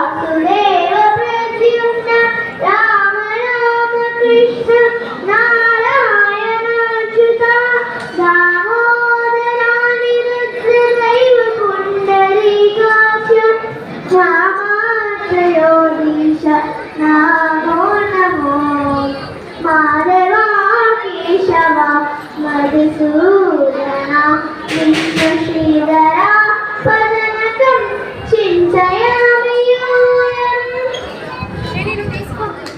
वासुदेव प्रद्युम्न राम राम कृष्ण नारायण अच्युता दामोदरानिरुद्ध दैव पुण्डरीकाक्ष रामात्रयोदीश नमो नमो माधवा केशव मधुसूदन